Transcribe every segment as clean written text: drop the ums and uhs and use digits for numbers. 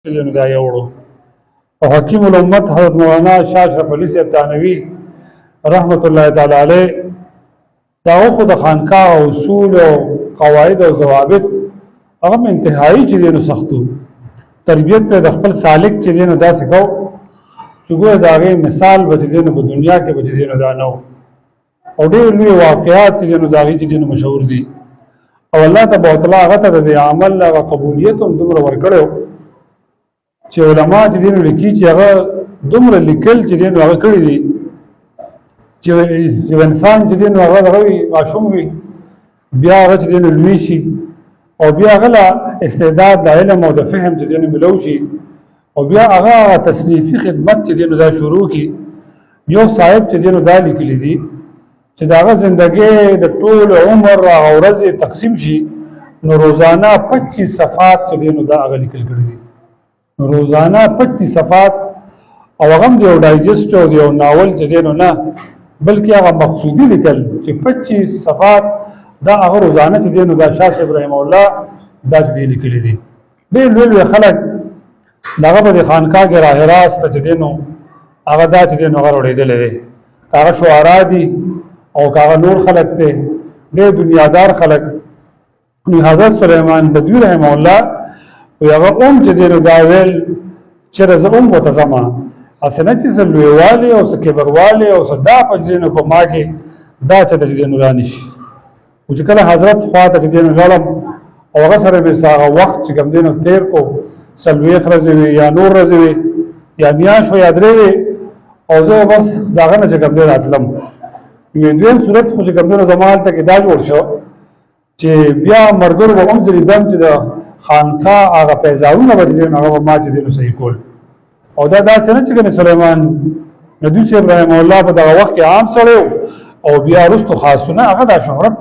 چې دا یوړو او حکیم الامت حضرت مولانا شاه اشرف علي صاحب تانوي رحمت الله تعالی علیه دا خو د خانقاه اصول او قواعد او ضوابط هغه انتهایی چې دینو سختو تربیت په د خپل سالک چې دینو دا سکو چې ګوره دا غي مثال به دینو په دنیا کې به دینو دا نو او ډېر لوی واقعات چې دینو دا غي چې دینو مشهور دي او الله تبارک وتعالى هغه ته د عمل او قبولیت هم دومره ورکړو چې علما چې دینو لیکي چې هغه دومره لیکل چې دینو هغه کړی دي چې انسان چې دینو هغه غوي ماشوم وي بیا هغه چې دینو لوی شي او بیا غلا استعداد د علم او د فهم چې دینو ملو شي او بیا هغه تصنیفي خدمت چې دینو دا شروع کی یو صاحب چې دینو دا لیکلی دي چې داغه زندګي د ټول عمر او ورځې تقسیم شي نو روزانه 25 صفحات چې دینو دا هغه لیکل کړی دي نو روزانه 25 صفحات او هغه د یو ډایجسټ او یو ناول چې دینو نه بلکې هغه مقصودی لیکل چې 25 صفحات دا هغه روزانه چې دینو دا شاه ابراهیم الله دا چې لیکلی دي ډېر لوی خلک داغه په خانقاه کې راه راست چې دینو هغه دا چې دینو هغه وړېدل دي هغه شعرا دي او هغه نور خلک ته ډېر دنیادار خلک نو حضرت سليمان بدوی رحم الله او هغه چې دینو دا ویل چې رزقوم متزما اسنه چې لویواله او سکبرواله او صدا په دینو په ما کې دا چې دینو رانیش او چې کله حضرت خواته دینو لړم او هغه سره به ساغه وخت چې کوم دینو تیر کو سلوي خرزوي یا نور رزوي یا میاش و یا درې او زه بس داغه نه چې کوم دین اتلم یو دویم صورت خو چې کوم دینو زمال ته کې دا جوړ شو چې بیا مرګور و هم زری دم چې د خانقاه هغه پیزاونه به دین هغه ما چې دینو صحیح کول او دا داسې نه چې سليمان ندوی ابراهيم الله په دغه وخت کې عام سره او بیا رستو خاصونه هغه د شهرت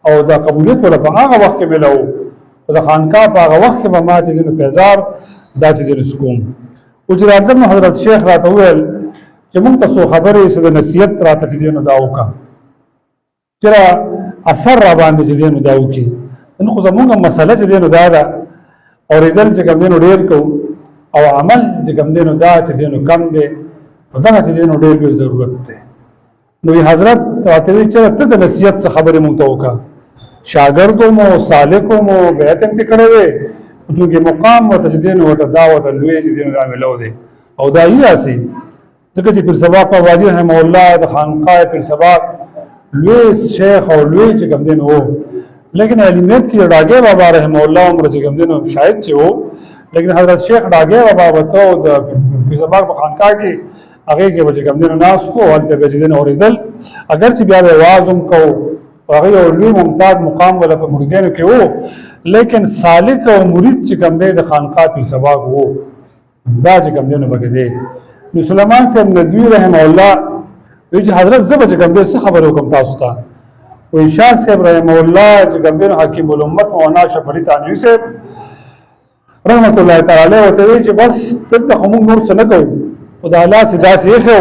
او د قبولیت ولا په هغه وخت کې ملو د خانقاه په هغه وخت کې به ما چې دینو پیزار دا چې دینو سکوم او چې اعظم حضرت شیخ راته ویل چې موږ تاسو خبرې سره نصیحت راته دینو دا وکړه چې اثر را باندې چې دینو دا وکړي نو خو زموږ مسله چې دینو دا ده اوریدل چې کوم دینو ډیر کو او عمل چې کوم دینو دا چې دینو کم دی او دا چې دینو ډیر ضرورت دی نو حضرت راته چې ته د نصیحت څخه خبرې مونږ ته وکړه شاګردو مو سالکو مو بیعت انت کړو چې مقام او تجدید او دعوت لوی چې دینو دا ملو دی او دا یې اسي ځکه چې پر سبا په وادي رحم الله د خانقاه پر سبا لوی شیخ او لوی چې کوم دین وو لیکن علمیت کې ډاګه بابا رحم الله عمر چې کوم دین شاید چې وو لیکن حضرت شیخ ډاګه بابا وته د پر سبا په خانقاه کې هغه کې چې کوم دین ناس کو او د بجدین اوریدل اگر چې بیا आवाज هم کو هغه یو لوی ممتاز مقام ولا په مریدانو کې وو لیکن سالک او مرید چې کوم دی د خانقاه په سبا وو دا چې کوم دینو بګی دی نو سليمان صاحب ندوی رحم الله وی حضرت زبر چې کوم دی څه خبرو کوم تاسو ته وی شاه صاحب رحم الله چې کوم دی حکیم الامت مولانا شفری تانوی صاحب رحمت الله تعالی او ته چې بس ته خو موږ نور څه نه کوو خدای الله سدا سي خو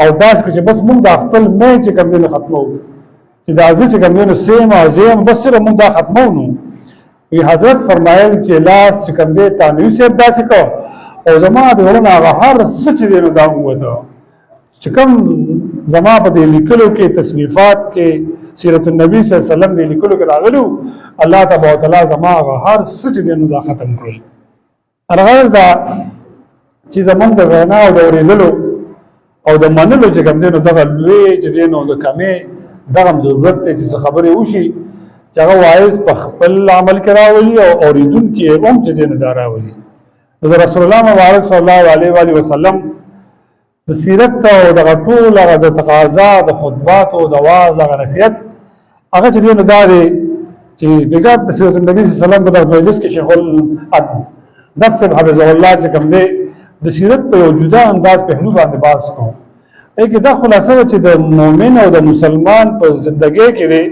او داس چې بس موږ د خپل مې چې کوم دی ختمو چې دا ځکه چې کوم دی سیم او زیم بس سره موږ دا ختمو نو وی حضرت فرمایل چې لاس چې کوم دی تانوی صاحب داسې کو او زما د ورنه هر څه چې دینو دا وته چې کوم زما په دې لیکلو کې تصنیفات کې سیرت النبی صلی الله علیه وسلم دې لیکلو کې راغلو الله تبارک وتعالى زما هر څه چې دینو دا ختم کړل هغه دا چې زمونږ د وینا او د اوریدلو او د منلو چې کوم دینو دغه لوی چې دینو د کمې دغه ضرورت ته چې خبرې وشي چې هغه وایز په خپل عمل کې راولي او اوریدونکو هم چې دینو دا راولي رسول الله مبارک صلی الله علیه و آله وسلم د سیرت او د ټول هغه د تقاضا د خطبات او د واعظ هغه نصیحت هغه چې دینو دا دی چې بګاب د سیرت النبی صلی الله علیه وسلم په مجلس کې شیخ الحدیث حفظ الله چې کوم دی د سیرت په یو جدا انداز په هنو باندې باز کو اګه دا خلاصه چې د مؤمن او د مسلمان په ژوندۍ کې دی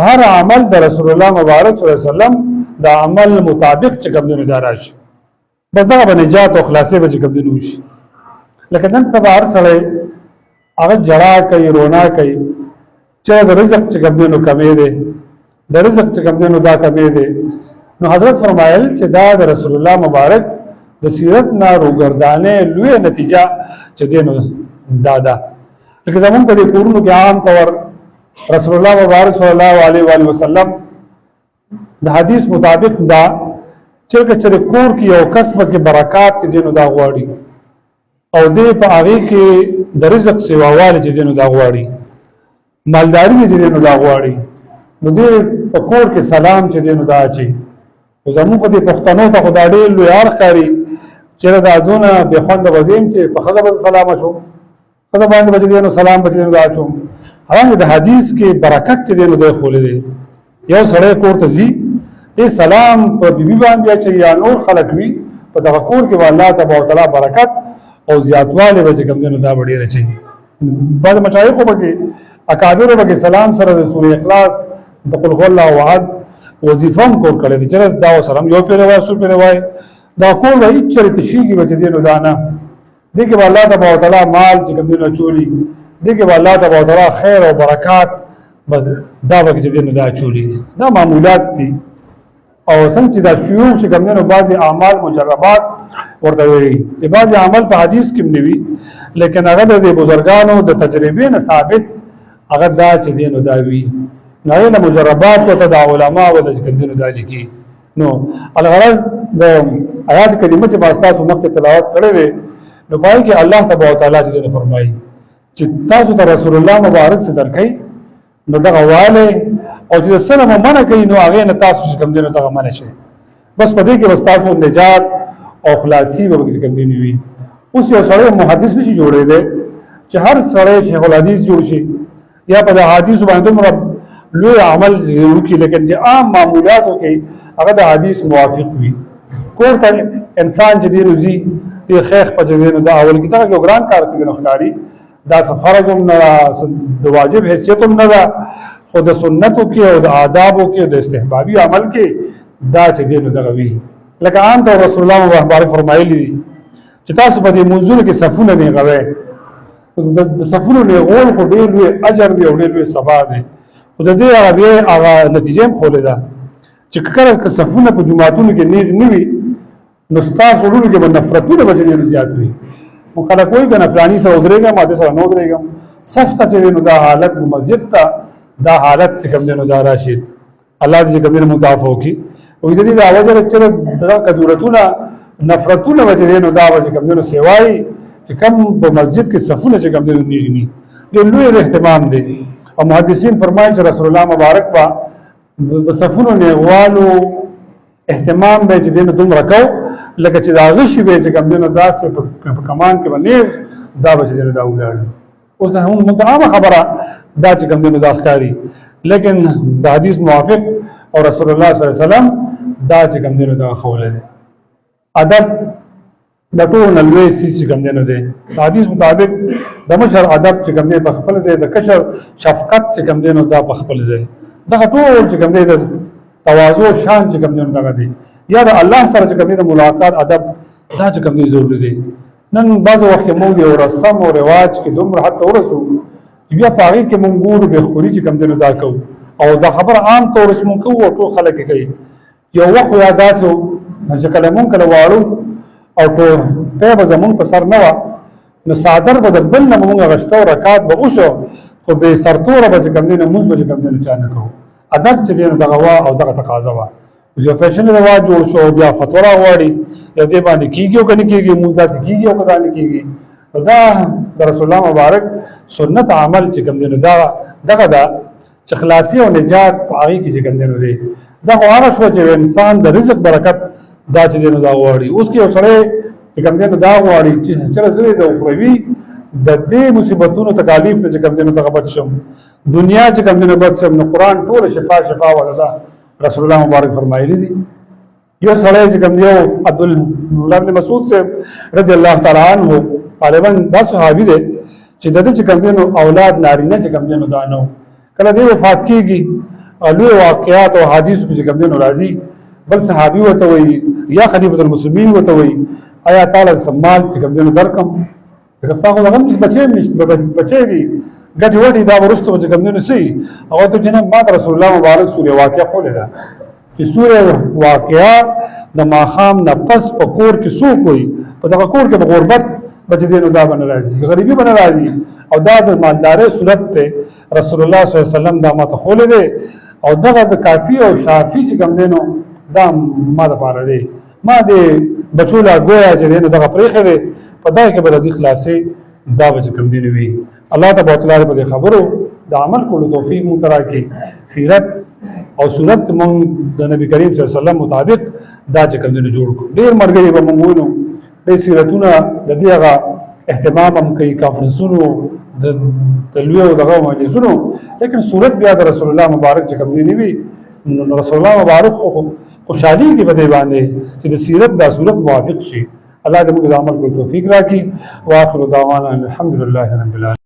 هر عمل د رسول الله مبارک صلی الله علیه وسلم د عمل مطابق چې کوم دی دا راشي بس دا به نجات او خلاصې به کوم دی نوشي لکه نن سبا هر سړی هغه جړا کوي رونا کوي چې د رزق چې کوم دی نو کمې دی د رزق چې کوم دی نو دا کمې دی نو حضرت فرمایل چې دا د رسول الله مبارک د سیرت نه روګردانې لوی نتیجه چې دینو دادا لکه زمونږ په دې کورونو کې عام طور رسول الله مبارک صلی الله علیه و آله وسلم د حدیث مطابق دا چې کور کې یو کسب کې برکات دینو دا غواړي او دې په هغه کې د رزق سیواوالي چې دینو دا غواړي مالداري چې دینو دا غواړي نو دې په کور کې سلام چې دینو دا اچي زموږ د پښتنو ته خدای دې لوی ارخاري چې دا ځونه به خوند وزیم چې په خزه سلام اچو خزه باندې بچ دینو سلام بچ دینو دا اچو هغه د حدیث کې برکت چې دینو دا خولې دي یو سړی کور ته ځي دې سلام په بیبي باندې چې یا نور خلق وي په دغه کور کې الله تبارک وتعالى برکت او زیاتواله به کوم دینو دا وړي رچي بعض مشایخ وبګي اکابر وبګي سلام سره د سورې اخلاص د قل هو الله احد وظیفه کور کړی چې دا سلام یو پیره وای سو پیره وای دا کول وای چې تشیږي به دینو دانا دغه الله تبارک وتعالى مال چې کوم دینو چولی دغه الله تبارک وتعالى خیر او برکات بس دا به چې دینو دا چولی دا معمولات دي او څنګه دا شیوخ چې کوم دینو بعضي اعمال مجربات ورته وي چې بعضي عمل په حدیث کې نیوي لیکن هغه د بزرګانو د تجربې نه ثابت هغه دا چې دینو دا وی نه نه مجربات او د علماء او د کوم دینو دا لیکي نو الغرض د آیات کریمه چې تاسو مخکې تلاوت کړې وي نو پای کې الله تبارک وتعالى دې فرمایي چې تاسو ته رسول الله مبارک څخه درکې نو دا غواله او چې سلام منه کوي نو هغه نه تاسو کوم دینو ته منه شي بس په دې کې بس تاسو نجات او خلاصي به کوم دین وي اوس یو سره محدث نشي جوړې دي چې هر سره شیخ الحدیث جوړ شي یا په حدیث باندې مرب لوی عمل وکړي لیکن چې عام معمولاتو کې هغه د حدیث موافق وي کور ته انسان چې دی روزي د خیخ په دینو دا اول کې دا یو ګران کار دی نو ښکاری دا فرض هم نه د واجب حیثیت هم نه ده خو د سنتو کې او د آدابو کې د استحبابي عمل کې دا چې دینو دغه وی لکه عام طور رسول الله مبارک فرمایلی چې تاسو په دې منځونو کې صفونه نه غوي د صفونو نه غول خو ډېر لوی اجر دی او ډېر لوی ثواب دی خو د دې هغه نتیجه هم خولې ده چې کله صفونه په جمعاتونو کې نه وي نو ستاسو ورونو کې نفرتونه به ډېر زیات وي مو خلک وایي کنه فلاني سره ودرېږم ماته سره نه ودرېږم صف ته چې نو دا حالت مسجد ته دا حالت څخه کوم نو دا راشي الله دې کوم مضاف وکي او دې دا وجه چې دا کدورتونه نفرتونه وجه نو دا وجه کوم نو سیوای چې کوم په مسجد کې صفونه چې کوم نو نیږي دې لوی اهتمام دی او محدثین فرمایي چې رسول الله مبارک با د صفونو نه غوالو اهتمام به چې دینه دومره کو لکه چې دا غشي به چې کوم دینه داسې په کمان کې باندې دا به چې دینه دا ولاړ اوس هم متعامه خبره دا چې کوم دینه دا ښکاری لیکن د حدیث موافق او رسول الله صلی الله علیه وسلم دا چې کوم دینه دا خوله دي ادب د ټول نلوي سې کوم دینه دي حدیث مطابق د مشر ادب چې کوم دینه په خپل ځای د کشر شفقت چې کوم دینه دا په خپل ځای دا ټول چې کوم دینه تواضع شان چې کوم دینه دغه دي یا د الله سره چې کوم دینه ملاقات ادب دا چې کوم دینه ضروري دي نن بعض وخت موږ یو رسم او رواج کې دومره حتی ورسو بیا پاره کې مونږ ګورو به خوري چې کوم دینه دا کو او دا خبر عام طور اسمو کو او ټول خلک کوي یو وخت یاداسو چې کله مونږ کله واړو او ته به زمون په سر نه و نو صادر به د بل نه مونږ غشتو رکعات به وشو خو به سرتوره به کوم دینه موږ به کوم دینه چا نه کو ادب چې دینه دغه وا او دغه تقاضا وا یو فیشن رواج جوړ شو بیا فتوا غواړي یا دې باندې کیږي او کني کیږي موږ داسې کیږي او کدا نه کیږي دا د رسول الله مبارک سنت عمل چې کوم دینه دغه دا چې خلاصي او نجات پاره کې چې کوم دینه دی دا هغه شو چې انسان د رزق برکت دا چې دینه دا غواړي اوس کې سره چې کوم دینه دا غواړي چې زه د اوخروي د دې مصیبتونو تکالیف نه چې کوم دینه ته بچ شم دنیا چې کوم دینه بچ شم نو قران ټول شفا ولا رسول الله مبارک فرمایلی دي یو سره چې کوم یو عبد الله بن مسعود سے رضی الله تعالی عنہ غالبا دا صحابي دي چې دغه چې کوم دینه اولاد نارینه چې کوم دینه دانو کله دی وفات کیږي لوی واقعات او حدیث چې کوم دینه راځي بل صحابي وته وي یا خلیفۃ المسلمین وته وي آیا تعالی سمال چې کوم دینه درکم څنګه تاسو هغه بچي نشته بچي دي ګډ وډي دا ورستو چې کوم دینه سي او ته جناب ما رسول الله مبارک سورې واقع خو لیدا چې سوره واقعا د ماښام نه پس په کور کې څوک وي په دغه کور کې په غربت بچ دې نو دا باندې راځي غریبي باندې راځي او دا د مالدارۍ صورت ته رسول الله صلی الله علیه وسلم دا ماته خولې دی او دغه د کافی او شافی چې کوم دی نو دا ما دپاره دی ما د بچو لا ګویا چې دی نو دغه پرېښی دی په دغه کې به د دې خلاصې دا به چې کوم دی نو وي الله تبارک وتعالی په دې خبرو د عمل کولو توفیق مونږ ته راکړي سیرت او صورت مونږ د نبی کریم صلی الله علیه وسلم مطابق دا چې کوم دی نو جوړ کړو ډېر ملګري به مونږ وینو ډېر سیرتونه د دې هغه اهتمام هم کوي کانفرنسونو د تلویه او دغه مجلسونو لیکن صورت بیا د رسول الله مبارک چې کوم دی نه وي نو رسول الله مبارک خوشحالي کې په دې باندې چې د سیرت دا صورت موافق شي الله دې موږ د عمل کولو توفیق راکړي واخر دعوانا الحمد لله رب العالمین